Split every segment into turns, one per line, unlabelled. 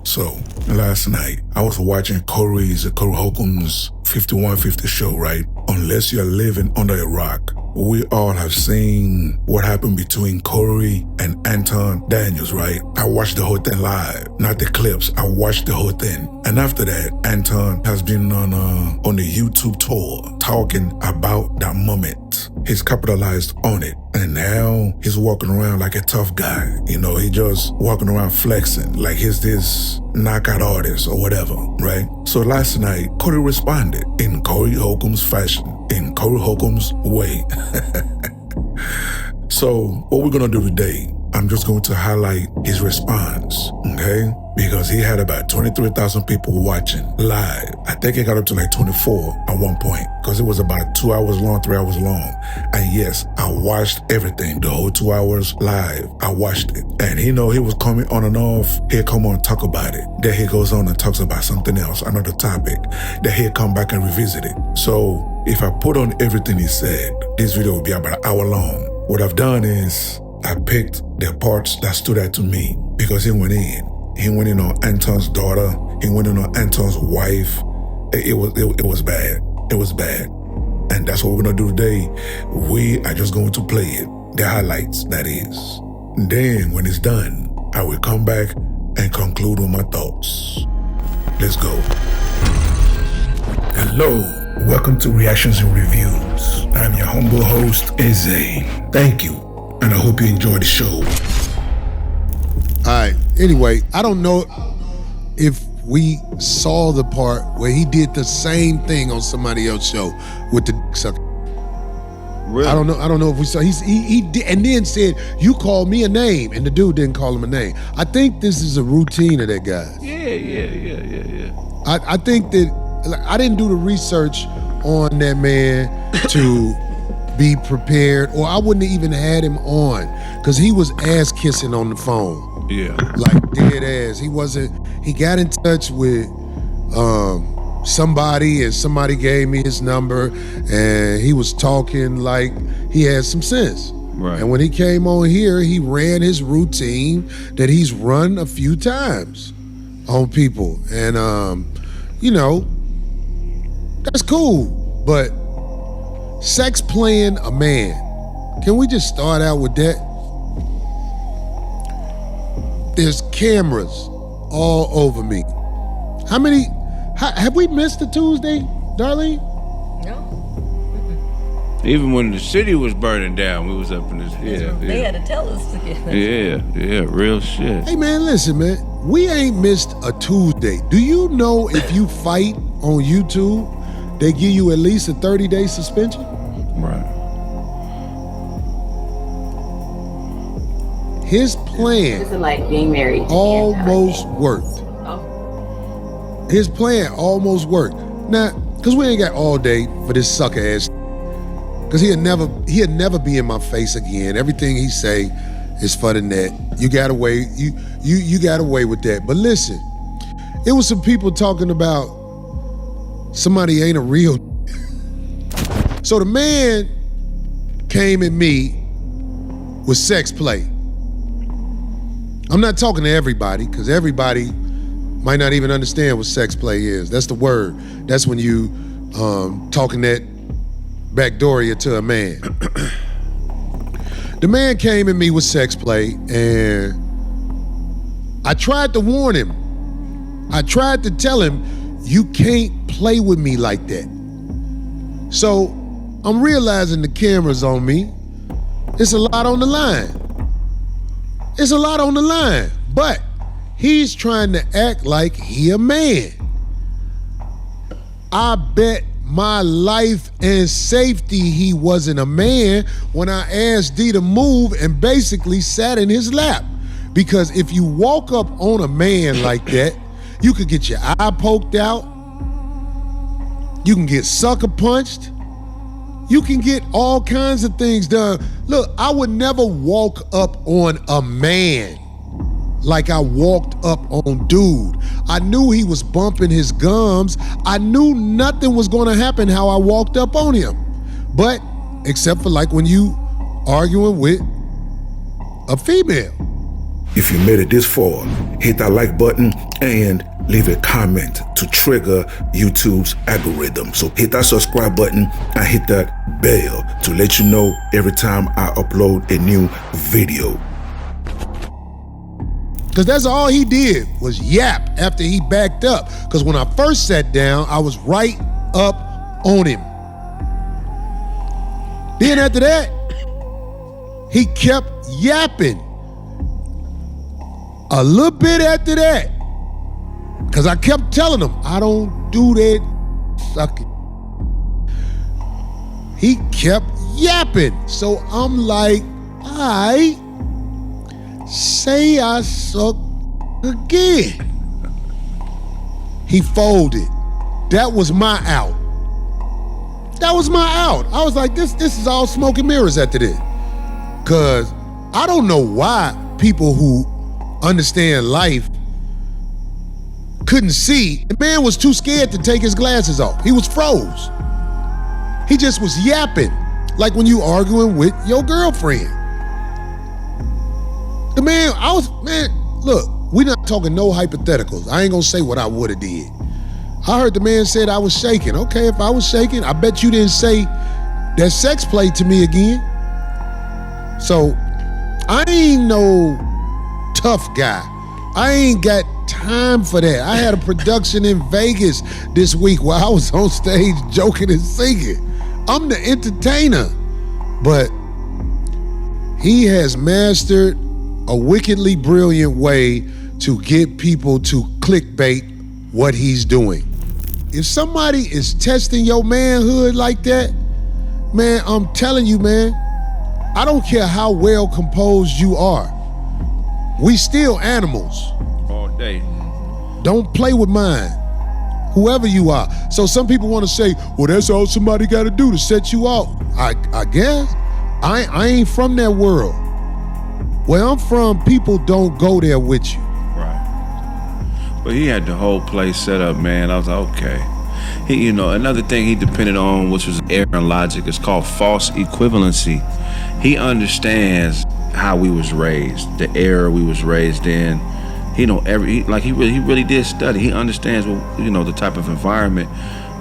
So, last night, I was watching Cory Holcomb's 5150 show, right? Unless you're living under a rock, we all have seen what happened between Cory and Anton Daniels, right? I watched the whole thing live, not the clips. I watched the whole thing. And after that, Anton has been on the YouTube tour talking about that moment. He's capitalized on it. And now he's walking around like a tough guy. You know, he just walking around flexing like he's this knockout artist or whatever, right? So last night, Cory responded in Cory Holcomb's fashion, in Cory Holcomb's way. So what we're gonna do today, I'm just going to highlight his response, okay? Because he had about 23,000 people watching live. I think it got up to like 24 at one point, because it was about 2 hours long, 3 hours long. And yes, I watched everything, the whole 2 hours live. I watched it. And he was coming on and off. He'd come on and talk about it. Then he goes on and talks about something else, another topic. Then he'd come back and revisit it. So if I put on everything he said, this video would be about an hour long. What I've done is I picked the parts that stood out to me because he went in. He went in on Anton's daughter. He went in on Anton's wife. It was bad. It was bad. And that's what we're gonna do today. We are just going to play it. The highlights, that is. Then when it's done, I will come back and conclude with my thoughts. Let's go. Hello, welcome to Reactions and Reviews. I'm your humble host, Eze. Thank you, and I hope you enjoy the show.
All right, anyway, I don't know if we saw the part where he did the same thing on somebody else's show with the dick sucker.
Really?
I don't know if we saw. He did, and then said, "You called me a name," and the dude didn't call him a name. I think this is a routine of that guy.
Yeah.
I think that I didn't do the research on that man to be prepared, or I wouldn't have even had him on, because he was ass kissing on the phone.
Yeah.
Like dead ass. He got in touch with somebody, and somebody gave me his number, and he was talking like he had some sense.
Right.
And when he came on here, he ran his routine that he's run a few times on people. And that's cool. But sex playing a man, can we just start out with that? There's cameras all over me. Have we missed a Tuesday, Darlene?
No.
Even when the city was burning down, we was up in this.
They had to tell us to get
Yeah, real shit.
Hey man, listen man, we ain't missed a Tuesday. Do you know if you fight on YouTube, they give you at least a 30-day suspension?
Right.
His plan
This is like being married.
almost worked.
Oh.
His plan almost worked. Now, because we ain't got all day for this sucker ass. Because he'll never be in my face again. Everything he say is for the net. You got away, you got away with that. But listen, it was some people talking about somebody ain't a real. So the man came at me with sex play. I'm not talking to everybody, because everybody might not even understand what sex play is. That's the word. That's when you talking that backdooria to a man. The man came at me with sex play, and I tried to warn him. I tried to tell him, you can't play with me like that. So I'm realizing the camera's on me. It's a lot on the line. It's a lot on the line, but he's trying to act like he a man. I bet my life and safety he wasn't a man when I asked D to move and basically sat in his lap. Because if you walk up on a man like that, you could get your eye poked out, you can get sucker punched, you can get all kinds of things done. Look, I would never walk up on a man like I walked up on dude. I knew he was bumping his gums. I knew nothing was gonna happen how I walked up on him. But, except for like when you arguing with a female.
If you made it this far, hit that like button and leave a comment to trigger YouTube's algorithm. So hit that subscribe button and hit that bell to let you know every time I upload a new video.
Because that's all he did was yap after he backed up. Because when I first sat down, I was right up on him. Then after that, he kept yapping. A little bit after that, because I kept telling him, I don't do that, suck it. He kept yapping. So I'm like, I say I suck again. He folded. That was my out. That was my out. I was like, this is all smoke and mirrors after this. Cause I don't know why people who understand life couldn't see. The man was too scared to take his glasses off. He was froze. He just was yapping, like when you arguing with your girlfriend. The man, look, we not talking no hypotheticals. I ain't gonna say what I would've did. I heard the man said I was shaking. Okay, if I was shaking, I bet you didn't say that sex play to me again. So, I ain't no tough guy. I ain't got time for that. I had a production in Vegas this week where I was on stage joking and singing. I'm the entertainer. But he has mastered a wickedly brilliant way to get people to clickbait what he's doing. If somebody is testing your manhood like that, man, I'm telling you, man, I don't care how well composed you are. We still animals.
All day.
Don't play with mine, whoever you are. So some people want to say, well, that's all somebody got to do to set you off. I guess. I ain't from that world. Where I'm from, people don't go there with you.
Right. But he had the whole place set up, man. I was like, okay. He, another thing he depended on, which was error and logic, is called false equivalency. He understands how we was raised, the era we was raised in. He really did study. He understands, the type of environment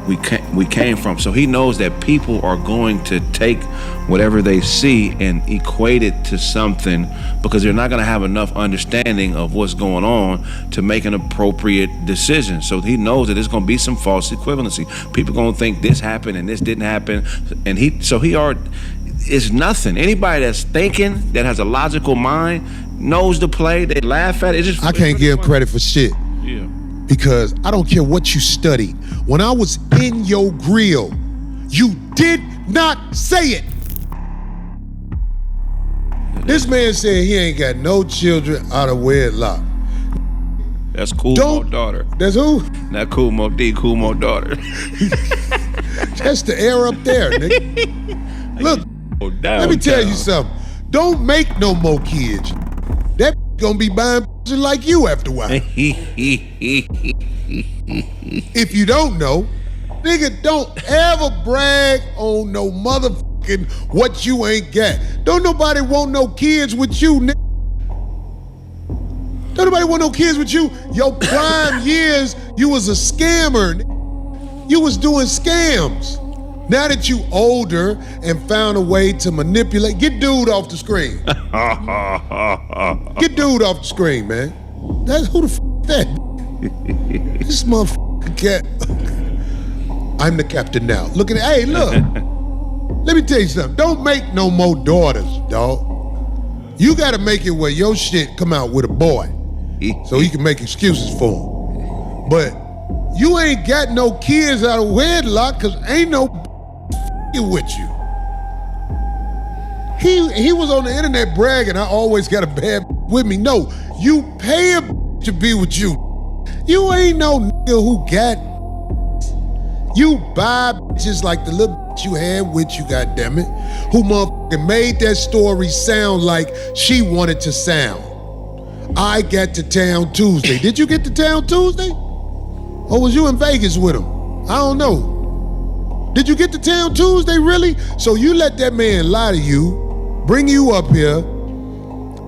we came from. So he knows that people are going to take whatever they see and equate it to something, because they're not going to have enough understanding of what's going on to make an appropriate decision. So he knows that there's going to be some false equivalency. People going to think this happened and this didn't happen, and it's nothing. Anybody that's thinking, that has a logical mind, knows the play. They laugh at it.
I can't give him credit for shit.
Yeah.
Because I don't care what you studied. When I was in your grill, you did not say it. This man said he ain't got no children out of wedlock.
That's Cool Mo daughter.
That's who?
Not Cool Mo D, Cool Mo daughter.
That's the air up there, nigga. Look, let me tell you something. Don't make no more kids. That gonna be buying like you after a while. If you don't know, nigga, don't ever brag on no motherfucking what you ain't got. Don't nobody want no kids with you, nigga. Don't nobody want no kids with you. Your prime years, you was a scammer. You was doing scams. Now that you older and found a way to manipulate, get dude off the screen. Get dude off the screen, man. That's who the f that? This motherfucker cat. I'm the captain now. Look at it. Hey, look. Let me tell you something. Don't make no more daughters, dog. You gotta make it where your shit come out with a boy, so he can make excuses for him. But you ain't got no kids out of wedlock, cause ain't no with you. He was on the internet bragging, I always got a bad with me. No, you pay a to be with you. You ain't no nigga who got. You buy bitches like the little bitch you had with you, goddammit, who motherfucking made that story sound like she wanted to sound. I got to town Tuesday. Did you get to town Tuesday? Or was you in Vegas with him? I don't know. Did you get to town Tuesday, really? So you let that man lie to you, bring you up here,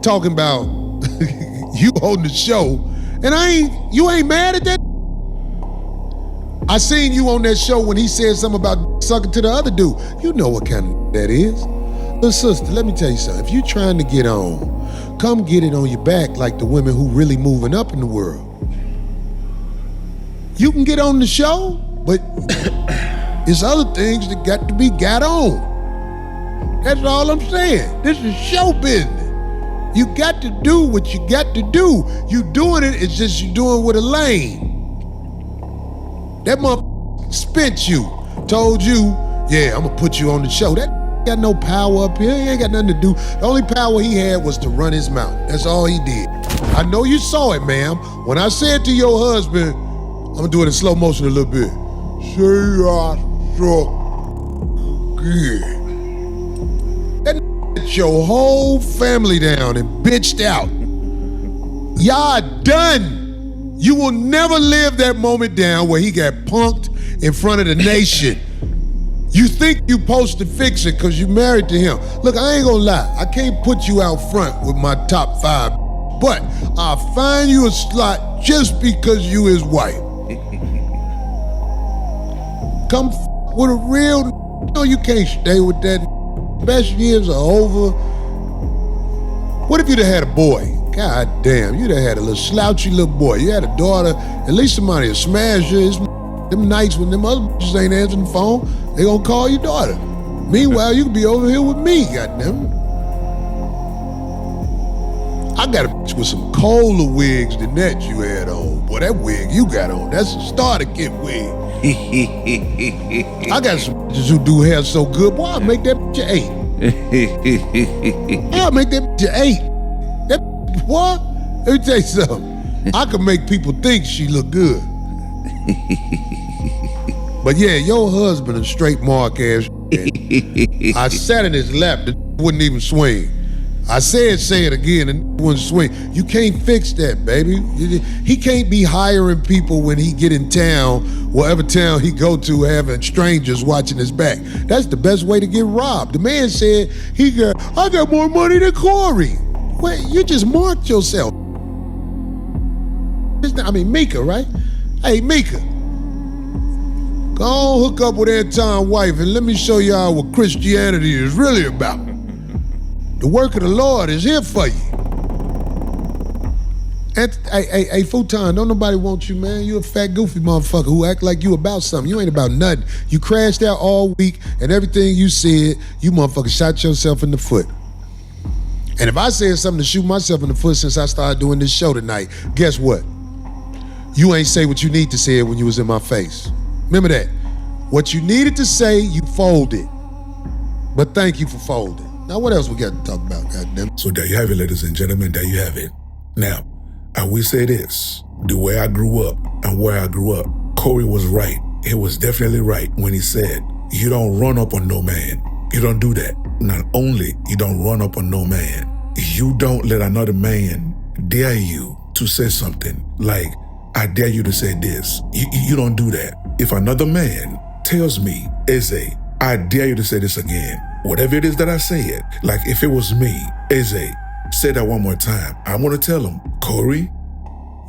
talking about you on the show, And you ain't mad at that? I seen you on that show when he said something about sucking to the other dude. You know what kind of that is. Little sister, let me tell you something. If you trying to get on, come get it on your back like the women who really moving up in the world. You can get on the show, but it's other things that got to be got on. That's all I'm saying. This is show business. You got to do what you got to do. You doing it, it's just you doing with a lane. That motherfucker spent you, told you, yeah, I'm gonna put you on the show. That got no power up here. He ain't got nothing to do. The only power he had was to run his mouth. That's all he did. I know you saw it, ma'am. When I said to your husband, I'm gonna do it in slow motion a little bit. Say I suck good. That your whole family down and bitched out. Y'all done. You will never live that moment down where he got punked in front of the nation. You think you supposed to fix it because you married to him. Look, I ain't gonna lie. I can't put you out front with my top 5, but I'll find you a slot just because you his wife. Come with a real, no, you can't stay with that. Best years are over. What if you'd have had a boy? God damn, you'd have had a little slouchy little boy. You had a daughter, at least somebody will smash you. It's them nights when them other bitches ain't answering the phone, they gonna call your daughter. Meanwhile, you could be over here with me, goddamn. I got a bitch with some colder wigs than that you had on. Boy, that wig you got on, that's a starter kit wig. I got some bitches who do hair so good, boy, I'll make that bitch an 8. I'll make that bitch an 8. That bitch, boy, let me tell you something. I can make people think she look good. But yeah, your husband a straight mark ass. I sat in his lap, the wouldn't even swing. I said, say it again, and wouldn't swing. You can't fix that, baby. He can't be hiring people when he get in town, whatever town he go to, having strangers watching his back. That's the best way to get robbed. The man said, I got more money than Cory. Well, you just marked yourself. I mean, Mika, right? Hey, Mika, go on, hook up with Anton's wife and let me show y'all what Christianity is really about. The work of the Lord is here for you. And hey, Futon, don't nobody want you, man. You a fat, goofy motherfucker who act like you about something. You ain't about nothing. You crashed out all week, and everything you said, you motherfucker shot yourself in the foot. And if I said something to shoot myself in the foot since I started doing this show tonight, guess what? You ain't say what you need to say when you was in my face. Remember that. What you needed to say, you folded. But thank you for folding. Now, what else we got to talk about, goddamn?
So there you have it, ladies and gentlemen, there you have it. Now, I will say this, the way I grew up and where I grew up, Cory was right. He was definitely right when he said, you don't run up on no man. You don't do that. Not only you don't run up on no man, you don't let another man dare you to say something like, I dare you to say this. You don't do that. If another man tells me, Eze, I dare you to say this again, whatever it is that I said, like if it was me, Eze, say that one more time. I'm gonna tell him, Cory,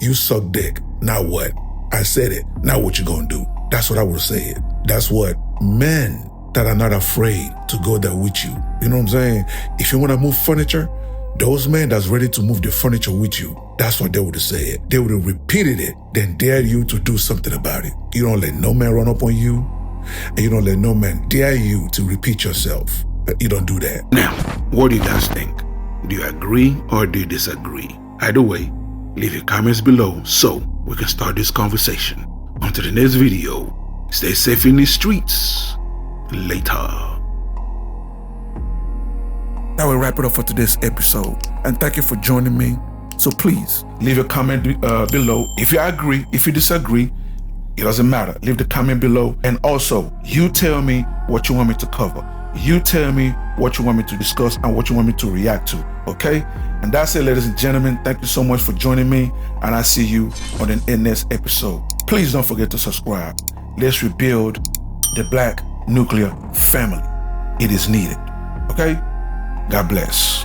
you suck dick. Now what? I said it. Now what you gonna do? That's what I would say it. That's what men that are not afraid to go there with you. You know what I'm saying? If you wanna move furniture, those men that's ready to move the furniture with you, that's what they would have said. They would have repeated it, then dare you to do something about it. You don't let no man run up on you, and you don't let no man dare you to repeat yourself. You don't do that.
Now, what do you guys think? Do you agree or do you disagree? Either way, leave your comments below so we can start this conversation. Until the next video, stay safe in the streets. Later.
That will wrap it up for today's episode. And thank you for joining me. So please, leave a comment below. If you agree, if you disagree, it doesn't matter. Leave the comment below. And also, you tell me what you want me to cover. You tell me what you want me to discuss and what you want me to react to, okay? And that's it, ladies and gentlemen. Thank you so much for joining me, and I'll see you on the next episode. Please don't forget to subscribe. Let's rebuild the Black nuclear family. It is needed, okay? God bless.